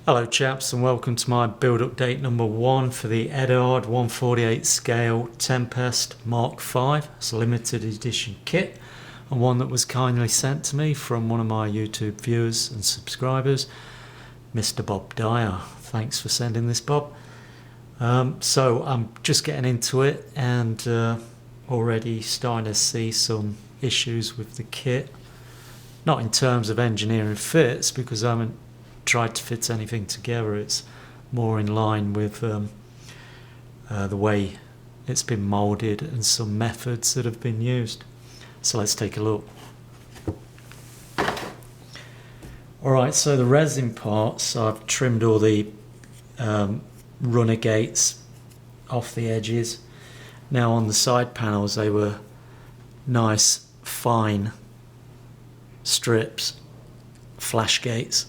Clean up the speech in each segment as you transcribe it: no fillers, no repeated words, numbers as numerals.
Hello chaps, and welcome to my build update number 1 for the Eduard 1/48 scale Tempest Mk.V. It's a limited edition kit, and one that was kindly sent to me from one of my YouTube viewers and subscribers, Mr. Bob Dyer. Thanks for sending this, Bob. So I'm just getting into it and already starting to see some issues with the kit. Not in terms of engineering fits, because I haven't tried to fit anything together. It's more in line with the way it's been molded and some methods that have been used. So let's take a look. Alright, so the resin parts, I've trimmed all the runner gates off the edges. Now on the side panels they were nice fine strips, flash gates,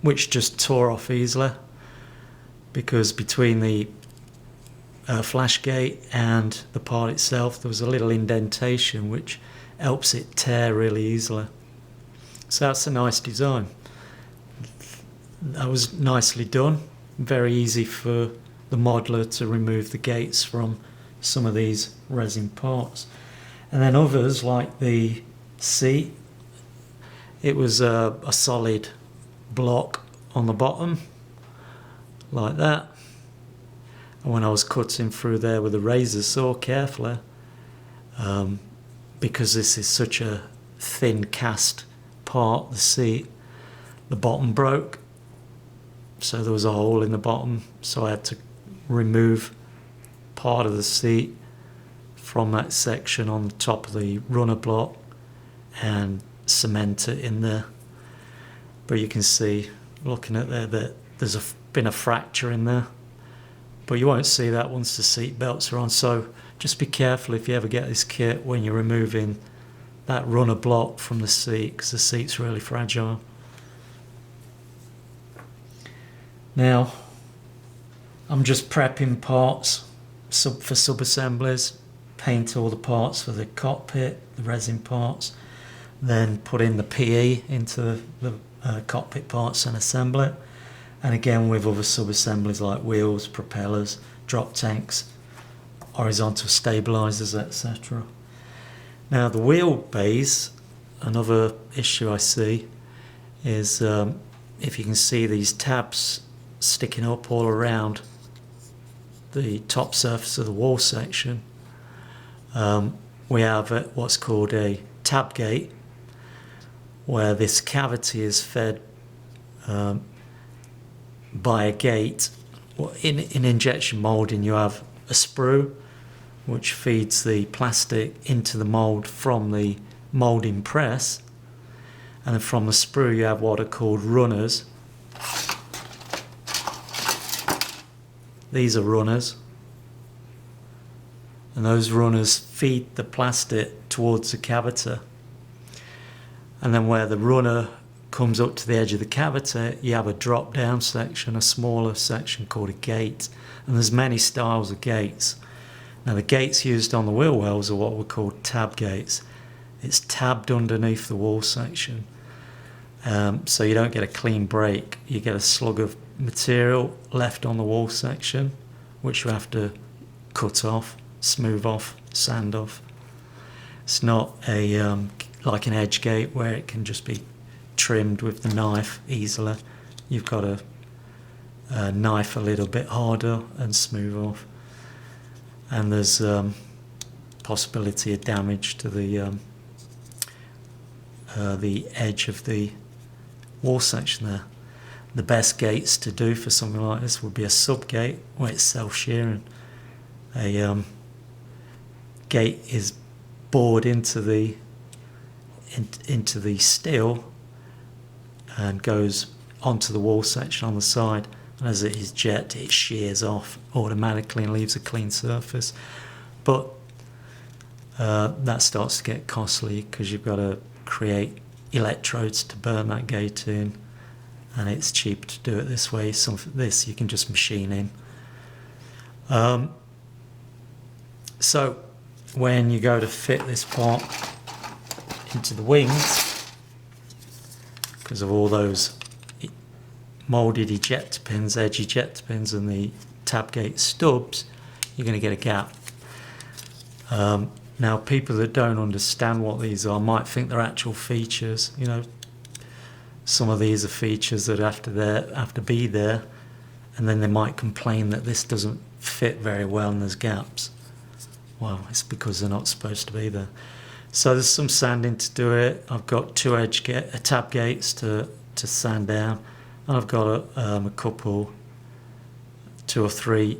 which just tore off easily, because between the flash gate and the part itself there was a little indentation which helps it tear really easily. So that's a nice design. That was nicely done. Very easy for the modeler to remove the gates from some of these resin parts. And then others, like the seat, it was a solid block on the bottom like that, and when I was cutting through there with a razor saw carefully, because this is such a thin cast part, the seat, the bottom broke, so there was a hole in the bottom, so I had to remove part of the seat from that section on the top of the runner block and cement it in there. But you can see, looking at there, that there's been a fracture in there, but you won't see that once the seat belts are on. So just be careful if you ever get this kit when you're removing that runner block from the seat, because the seat's really fragile. Now I'm just prepping parts for sub-assemblies, paint all the parts for the cockpit, the resin parts, then put in the PE into the cockpit parts and assemble it, and again with other sub-assemblies like wheels, propellers, drop tanks, horizontal stabilizers, etc. Now the wheel base, another issue I see is if you can see these tabs sticking up all around the top surface of the wall section. We have what's called a tab gate, where this cavity is fed by a gate. In injection moulding you have a sprue which feeds the plastic into the mould from the moulding press, and then from the sprue you have what are called runners. These are runners, and those runners feed the plastic towards the cavity. And then where the runner comes up to the edge of the cavity, you have a drop down section, a smaller section called a gate. And there's many styles of gates. Now the gates used on the wheel wells are what were called tab gates. It's tabbed underneath the wall section. So you don't get a clean break. You get a slug of material left on the wall section, which you have to cut off, smooth off, sand off. It's not a like an edge gate where it can just be trimmed with the knife easily. You've got to knife a little bit harder and smooth off, and there's possibility of damage to the edge of the wall section there. The best gates to do for something like this would be a sub gate where it's self-shearing. A gate is bored into the steel and goes onto the wall section on the side, and as it is jet it shears off automatically and leaves a clean surface. But that starts to get costly, because you've got to create electrodes to burn that gate in, and it's cheap to do it this way. Some of this you can just machine in. So when you go to fit this part into the wings, because of all those moulded ejector pins, edge ejector pins, and the tab gate stubs, you're going to get a gap. Now, people that don't understand what these are might think they're actual features. You know, some of these are features that have to be there, and then they might complain that this doesn't fit very well and there's gaps. Well, it's because they're not supposed to be there. So there's some sanding to do it. I've got two tab gates to sand down, and I've got a couple, 2 or 3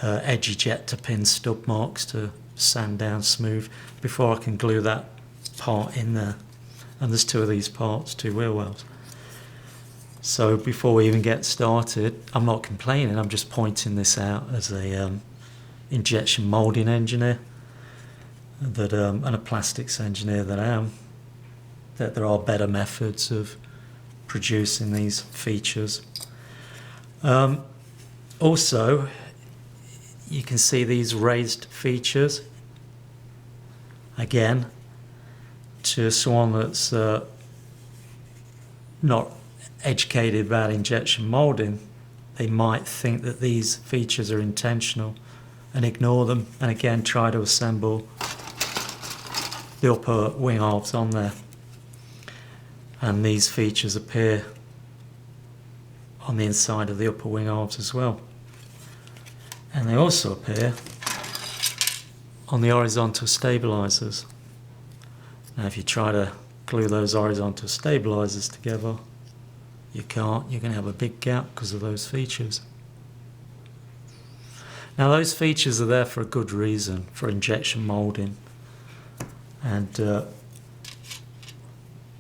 edge ejector pin stub marks to sand down smooth before I can glue that part in there. And there's 2 of these parts, 2 wheel wells. So before we even get started, I'm not complaining, I'm just pointing this out as a injection moulding engineer that and a plastics engineer that I am, that there are better methods of producing these features. Also, you can see these raised features. Again, to someone that's not educated about injection moulding, they might think that these features are intentional and ignore them, and again try to assemble the upper wing halves on there. And these features appear on the inside of the upper wing halves as well. And they also appear on the horizontal stabilizers. Now if you try to glue those horizontal stabilizers together, you can't. You're going to have a big gap because of those features. Now those features are there for a good reason, for injection moulding. And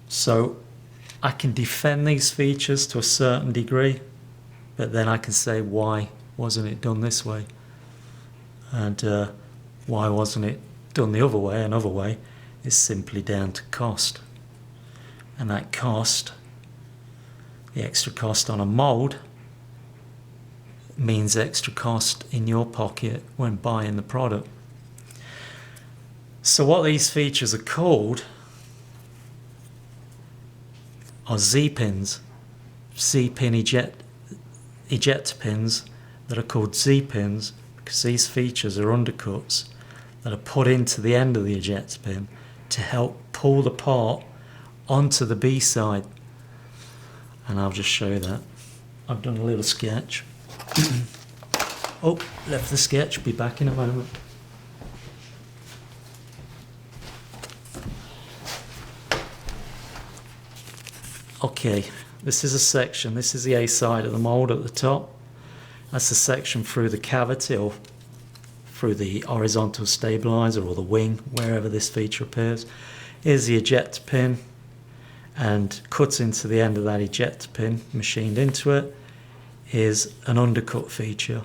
so I can defend these features to a certain degree, but then I can say, why wasn't it done this way? And why wasn't it done the other way? Another way is simply down to cost. And that cost, the extra cost on a mould, means extra cost in your pocket when buying the product. So what these features are called are Z-pins, Z-pin ejector pins that are called Z-pins because these features are undercuts that are put into the end of the ejector pin to help pull the part onto the B side. And I'll just show you that. I've done a little sketch. Oh, left the sketch, be back in a moment. Okay, this is a section, this is the A side of the mould at the top. That's the section through the cavity or through the horizontal stabilizer or the wing, wherever this feature appears. Here's the ejector pin, and cut into the end of that ejector pin, machined into it, is an undercut feature.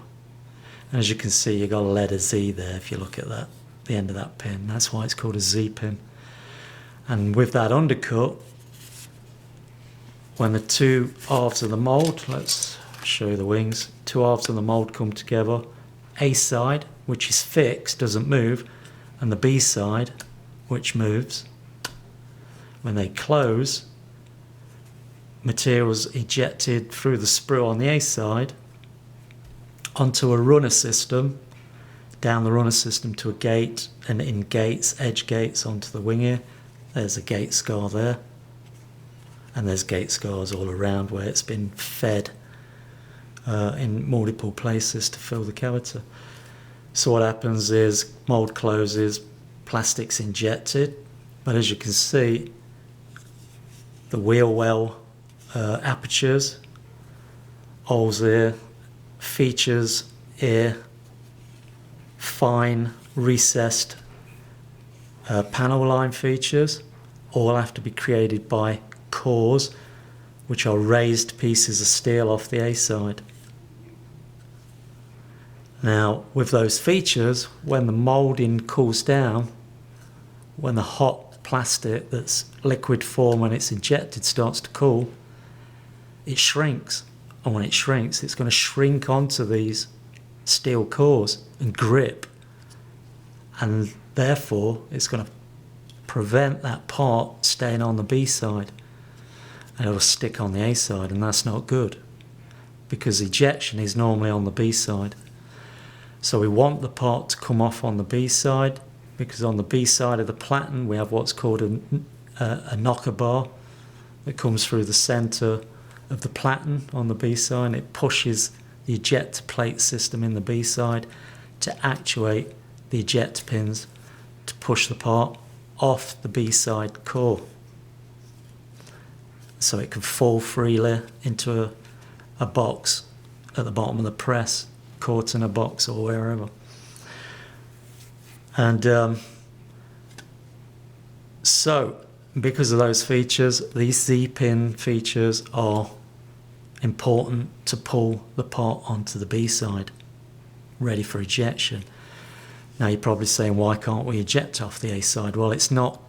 And as you can see, you've got a letter Z there if you look at that, the end of that pin. That's why it's called a Z pin. And with that undercut, when the 2 halves of the mould, let's show you the wings, 2 halves of the mould come together, A side, which is fixed, doesn't move, and the B side, which moves, when they close, materials ejected through the sprue on the A side onto a runner system, down the runner system to a gate, and in gates, edge gates onto the wing here. There's a gate scar there. And there's gate scars all around where it's been fed in multiple places to fill the cavity. So what happens is mould closes, plastic's injected, but as you can see, the wheel well apertures, holes here, features here, fine recessed panel line features, all have to be created by cores, which are raised pieces of steel off the A side. Now, with those features, when the moulding cools down, when the hot plastic that's liquid form when it's injected starts to cool, it shrinks. And when it shrinks, it's going to shrink onto these steel cores and grip. And therefore, it's going to prevent that part staying on the B side. and it'll stick on the A side, and that's not good because ejection is normally on the B side. So we want the part to come off on the B side, because on the B side of the platen we have what's called a knocker bar that comes through the centre of the platen on the B side. It pushes the ejector plate system in the B side to actuate the ejector pins to push the part off the B side core, so it can fall freely into a box at the bottom of the press, caught in a box or wherever. And so because of those features, these Z-pin features are important to pull the part onto the B side, ready for ejection. Now you're probably saying, why can't we eject off the A side? Well, it's not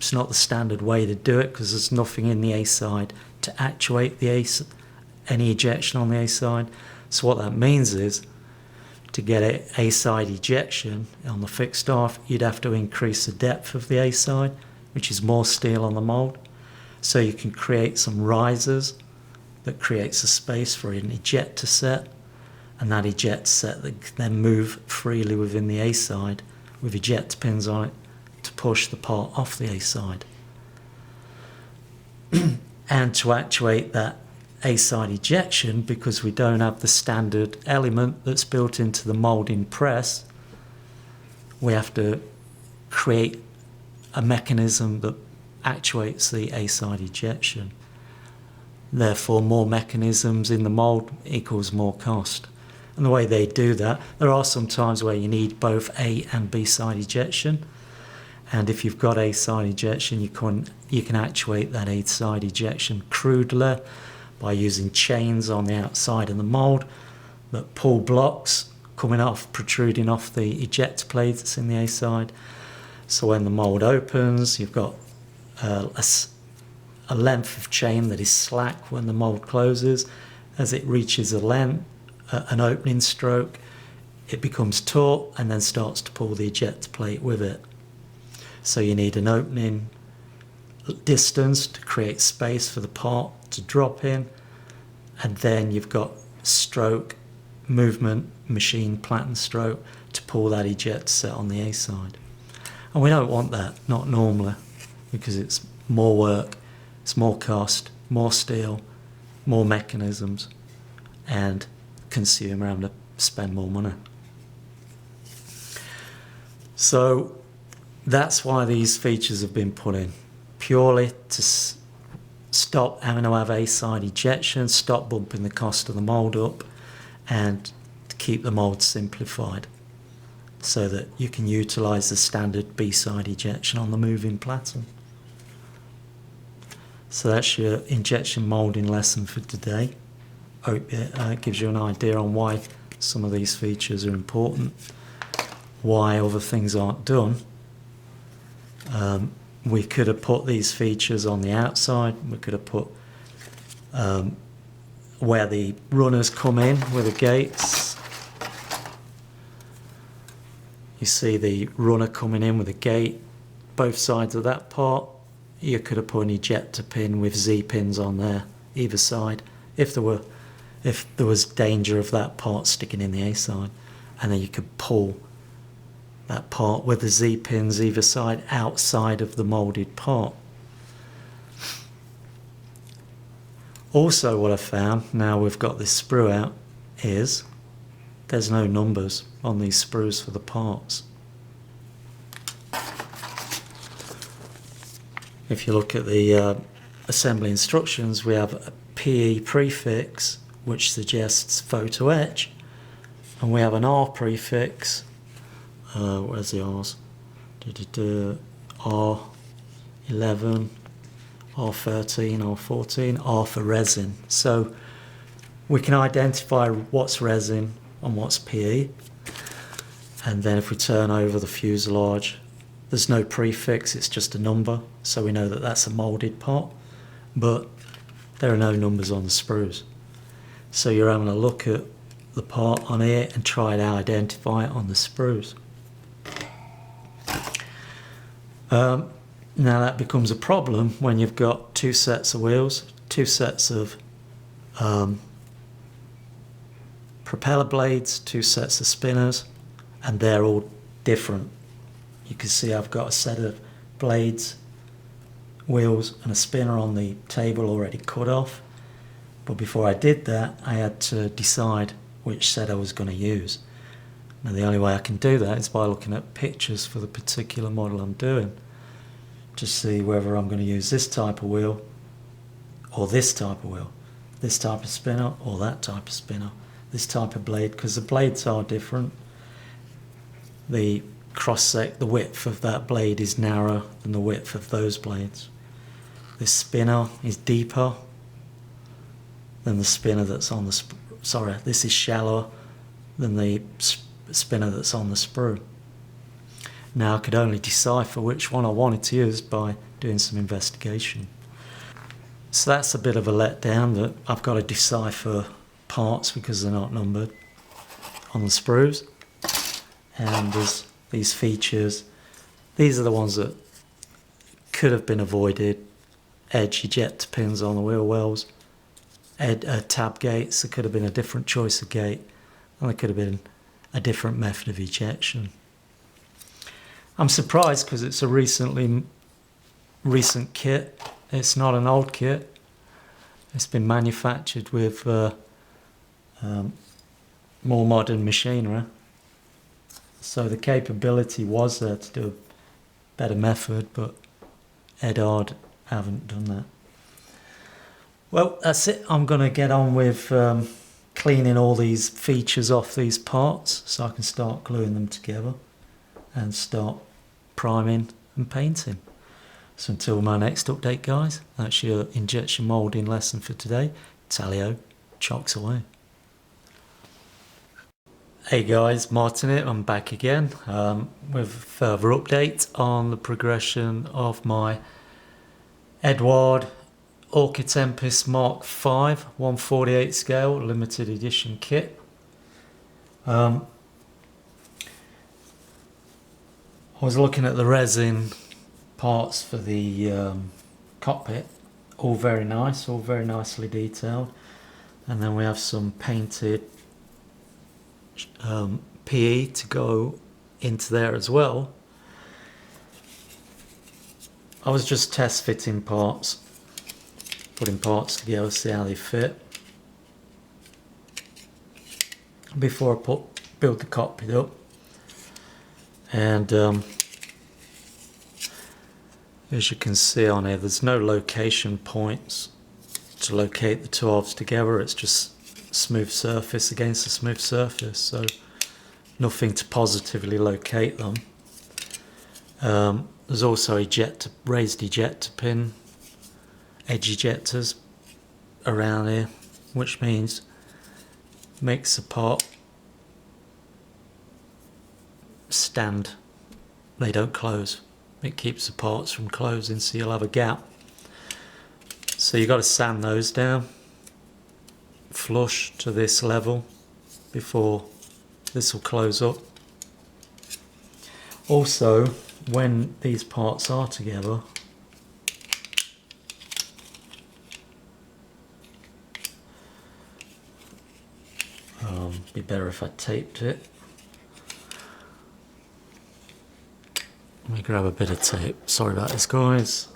the standard way to do it, because there's nothing in the A side to actuate any ejection on the A side. So what that means is, to get A side ejection on the fixed half, you'd have to increase the depth of the A side, which is more steel on the mould. So you can create some risers that creates a space for an ejector set, and that ejector set that can then move freely within the A side with ejector pins on it to push the part off the A side. And to actuate that A side ejection, because we don't have the standard element that's built into the moulding press, we have to create a mechanism that actuates the A side ejection. Therefore, more mechanisms in the mould equals more cost. And the way they do that, there are some times where you need both A and B side ejection. And if you've got A side ejection, you can actuate that A side ejection crudely by using chains on the outside of the mould that pull blocks protruding off the ejector plate that's in the A side. So when the mould opens, you've got a length of chain that is slack when the mould closes. As it reaches an opening stroke, it becomes taut and then starts to pull the ejector plate with it. So you need an opening distance to create space for the part to drop in, and then you've got stroke, movement, machine platen stroke to pull that ejector set on the A side. And we don't want that, not normally, because it's more work, it's more cost, more steel, more mechanisms, and consumer having to spend more money. So that's why these features have been put in, purely to stop having to have A-side ejection, stop bumping the cost of the mould up, and to keep the mould simplified so that you can utilise the standard B-side ejection on the moving platen. So that's your injection moulding lesson for today. Hope it gives you an idea on why some of these features are important, why other things aren't done. We could have put these features on the outside. We could have put where the runners come in with the gates. You see the runner coming in with a gate, both sides of that part. You could have put an ejector pin with Z pins on there, either side, if there was danger of that part sticking in the A side, and then you could pull that part with the Z pins either side outside of the moulded part. Also, what I found, now we've got this sprue out, is there's no numbers on these sprues for the parts. If you look at the assembly instructions, we have a PE prefix which suggests photo etch, and we have an R prefix. Where's the R's? R11, R13, R14, R for resin. So we can identify what's resin and what's PE. And then if we turn over the fuselage, there's no prefix, it's just a number. So we know that that's a moulded part, but there are no numbers on the sprues. So you're having a look at the part on here and try to identify it on the sprues. Now that becomes a problem when you've got two sets of wheels, two sets of propeller blades, two sets of spinners, and they're all different. You can see I've got a set of blades, wheels and a spinner on the table already cut off, but before I did that I had to decide which set I was going to use. Now the only way I can do that is by looking at pictures for the particular model I'm doing to see whether I'm going to use this type of wheel or this type of wheel, this type of spinner or that type of spinner, this type of blade, because the blades are different. The the width of that blade is narrower than the width of those blades. This spinner is deeper than the spinner that's on the this is shallower than the spinner that's on the sprue. Now I could only decipher which one I wanted to use by doing some investigation. So that's a bit of a letdown that I've got to decipher parts because they're not numbered on the sprues. And there's these features. These are the ones that could have been avoided. Edge ejector pins on the wheel wells, tab gates. There could have been a different choice of gate, and there could have been a different method of ejection. I'm surprised because it's a recent kit. It's not an old kit. It's been manufactured with more modern machinery. So the capability was there to do a better method, but Eduard haven't done that. Well, that's it. I'm going to get on with cleaning all these features off these parts so I can start gluing them together and start priming and painting. So until my next update, guys, that's your injection moulding lesson for today. Talio, chocks away. Hey guys, Martin here, I'm back again with a further update on the progression of my Eduard Hawker Tempest Mk.V 1/48 scale limited edition kit. I was looking at the resin parts for the cockpit, all very nice, all very nicely detailed, and then we have some painted PE to go into there as well. I was just test fitting parts, putting parts together, see how they fit before I build the cockpit up. And as you can see on here, there's no location points to locate the two halves together. It's just smooth surface against a smooth surface, so nothing to positively locate them. There's also raised ejector pin edge ejectors around here, which makes the part stand. They don't close. It keeps the parts from closing, so you'll have a gap. So you've got to sand those down flush to this level before this will close up. Also, when these parts are together, be better if I taped it. Let me grab a bit of tape. Sorry about this, guys.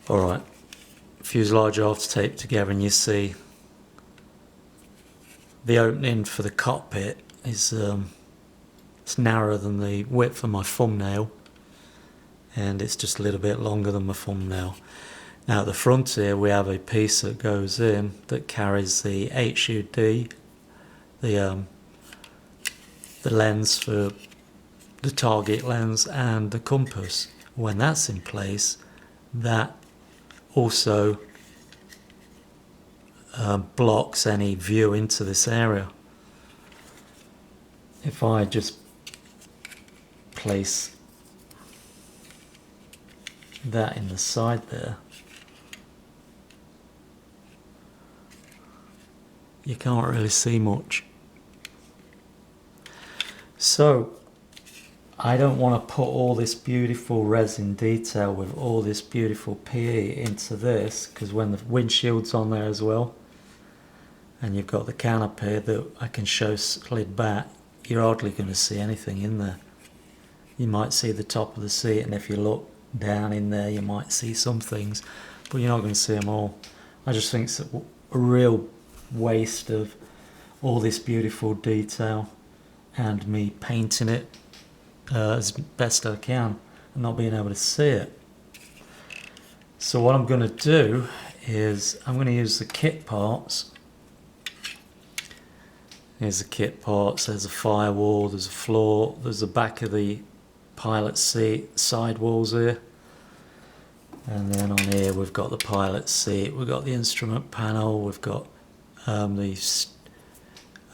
Alright, fuselage halves taped together, and you see the opening for the cockpit is it's narrower than the width of my thumbnail, and it's just a little bit longer than my thumbnail. Now at the front here we have a piece that goes in that carries the HUD, the lens for the target lens and the compass. When that's in place, that also blocks any view into this area. If I just place that in the side there, you can't really see much. So I don't want to put all this beautiful resin detail with all this beautiful PE into this, because when the windshield's on there as well, and you've got the canopy that I can show slid back, you're hardly going to see anything in there. You might see the top of the seat, and if you look down in there you might see some things, but you're not going to see them all. I just think it's a real waste of all this beautiful detail and me painting it as best I can and not being able to see it. So what I'm going to do is I'm going to use the kit parts. Here's the kit parts. There's a firewall, there's a floor, there's the back of the pilot seat, sidewalls here, and then on here we've got the pilot seat, we've got the instrument panel, we've got the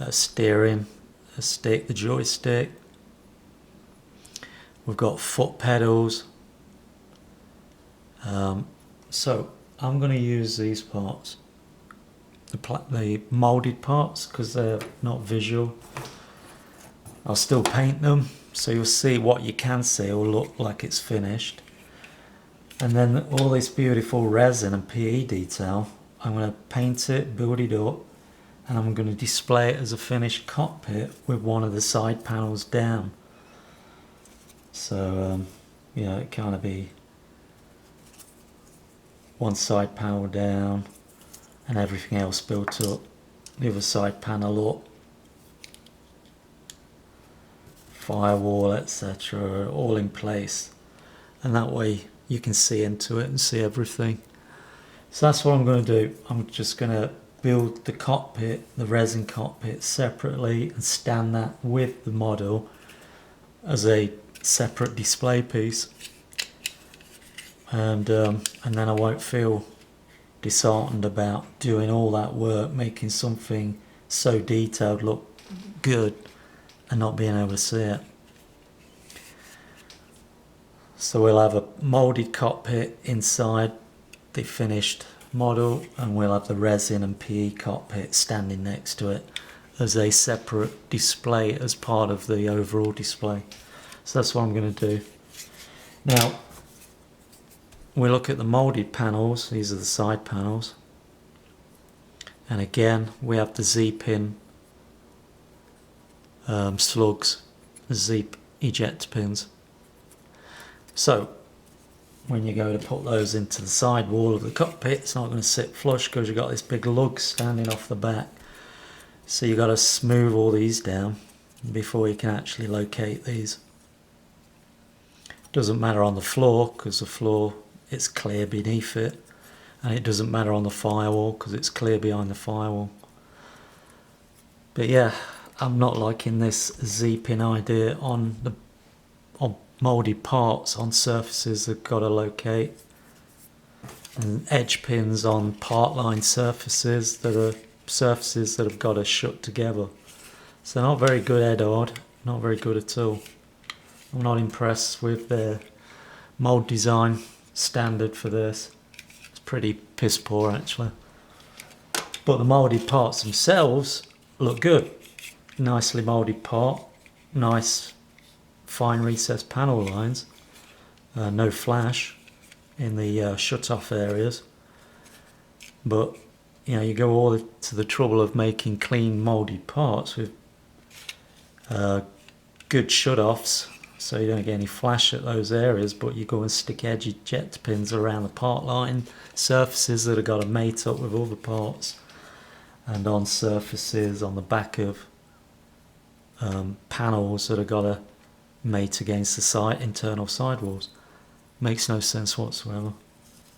steering stick, the joystick, we've got foot pedals. So I'm going to use these parts, the moulded parts, because they're not visual. I'll still paint them, so you'll see what you can see will look like it's finished. And then all this beautiful resin and PE detail, I'm going to paint it, build it up, and I'm going to display it as a finished cockpit with one of the side panels down. So you know, it kind of be one side panel down and everything else built up, the other side panel up, firewall, etc., all in place, and that way you can see into it and see everything. So that's what I'm going to do. I'm just going to build the cockpit, the resin cockpit, separately and stand that with the model as a separate display piece, and then I won't feel disheartened about doing all that work, making something so detailed look good and not being able to see it. So we'll have a moulded cockpit inside the finished model, and we'll have the resin and PE cockpit standing next to it as a separate display as part of the overall display. So that's what I'm going to do. Now we look at the moulded panels. These are the side panels, and again we have the Z-pin slugs, the Z ejector pins. So when you go to put those into the side wall of the cockpit, it's not going to sit flush because you've got this big lug standing off the back. So you've got to smooth all these down before you can actually locate these. Doesn't matter on the floor, because the floor, it's clear beneath it, and it doesn't matter on the firewall because it's clear behind the firewall. But yeah, I'm not liking this Z-pin idea on moulded parts on surfaces that got to locate, and edge pins on part line surfaces that have got to shut together. So not very good, Eduard, not very good at all. I'm not impressed with their mould design standard for this. It's pretty piss poor actually. But the moulded parts themselves look good. Nicely moulded part, nice fine recessed panel lines, no flash in the shut-off areas. But you know, you go all to the trouble of making clean moulded parts with good shut-offs, so you don't get any flash at those areas, but you go and stick edge ejector pins around the part line surfaces that have got to mate up with other parts, and on surfaces on the back of panels that have got to mate against the internal sidewalls. Makes no sense whatsoever.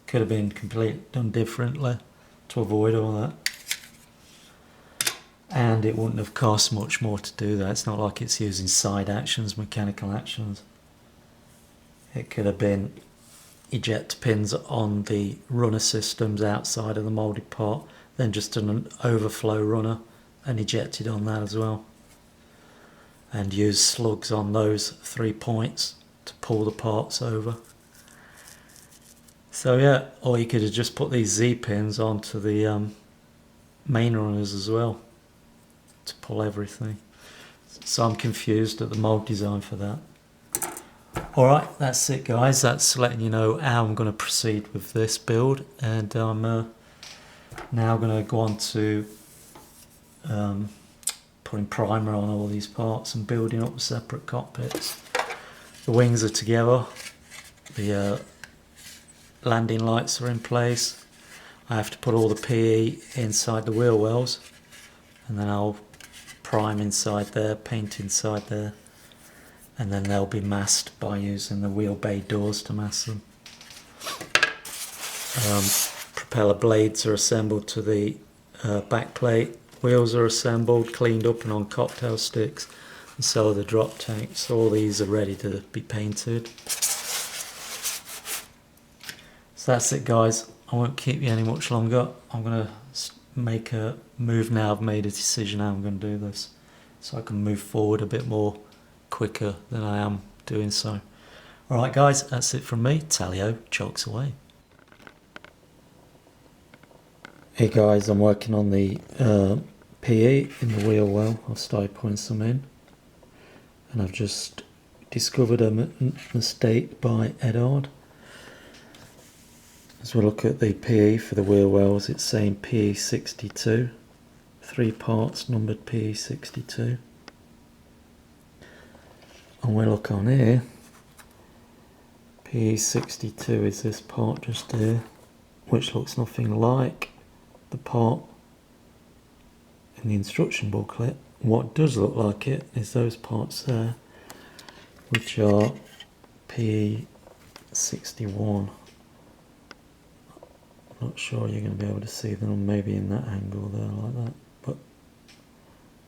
Could have been completely done differently to avoid all that, and it wouldn't have cost much more to do that. It's not like it's using side actions, mechanical actions. It could have been ejector pins on the runner systems outside of the moulded part, then just an overflow runner and ejected on that as well. and use slugs on those 3 points to pull the parts over. So yeah, or you could have just put these Z pins onto the main runners as well to pull everything. So I'm confused at the mold design for that. Alright, that's it guys, that's letting you know how I'm going to proceed with this build, and I'm now going to go on to putting primer on all these parts and building up separate cockpits. The wings are together, the landing lights are in place. I have to put all the PE inside the wheel wells, and then I'll prime inside there, paint inside there, and then they'll be masked by using the wheel bay doors to mask them. Propeller blades are assembled to the back plate, wheels are assembled, cleaned up and on cocktail sticks, and so are the drop tanks. So all these are ready to be painted. So that's it guys, I won't keep you any much longer. I'm going to make a move now. I've made a decision how I'm going to do this, so I can move forward a bit more quicker than I am doing so. Alright guys, that's it from me. Talio chalks away. Hey guys, I'm working on the PE in the wheel well. I've started putting some in, and I've just discovered a mistake by Eduard. As we look at the PE for the wheel wells, it's saying PE 62, 3 parts numbered PE 62. And we look on here, PE 62 is this part just here, which looks nothing like the part in the instruction booklet. What does look like it is those parts there, which are PE 61. Not sure you're going to be able to see them, maybe in that angle there like that, but it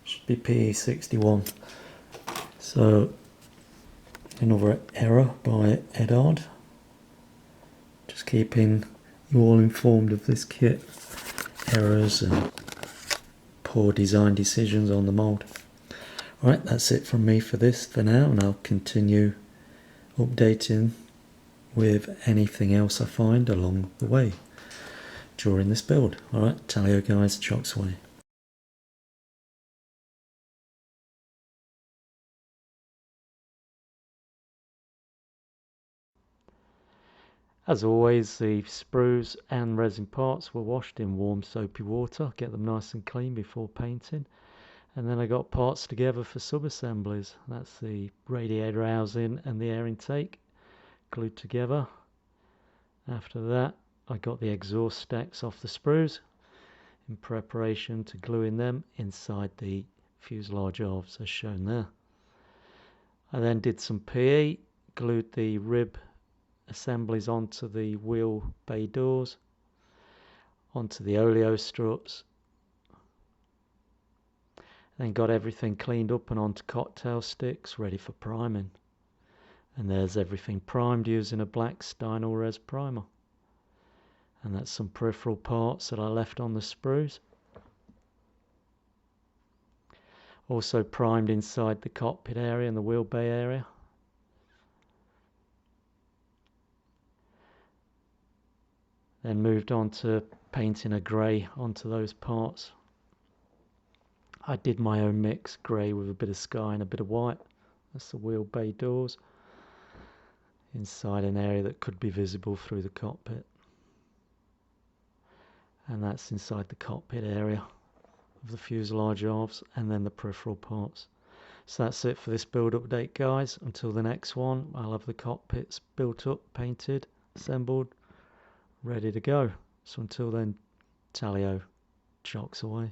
should be PE 61. So another error by Eduard. Just keeping you all informed of this kit, errors and poor design decisions on the mould. Right, that's it from me for this for now, and I'll continue updating with anything else I find along the way during this build. Alright, Talio guys, chalks away. As always, the sprues and resin parts were washed in warm soapy water, get them nice and clean before painting. And then I got parts together for sub-assemblies. That's the radiator housing and the air intake glued together. After that, I got the exhaust stacks off the sprues in preparation to gluing them inside the fuselage halves as shown there. I then did some PE, glued the rib assemblies onto the wheel bay doors, onto the oleo struts, then got everything cleaned up and onto cocktail sticks ready for priming. And there's everything primed using a black Stynel Res primer. And that's some peripheral parts that I left on the sprues. Also primed inside the cockpit area and the wheel bay area. Then moved on to painting a grey onto those parts. I did my own mix, grey with a bit of sky and a bit of white. That's the wheel bay doors inside an area that could be visible through the cockpit. And that's inside the cockpit area of the fuselage halves and then the peripheral parts. So that's it for this build update guys. Until the next one, I'll have the cockpits built up, painted, assembled, ready to go. So until then, Talio chalks away.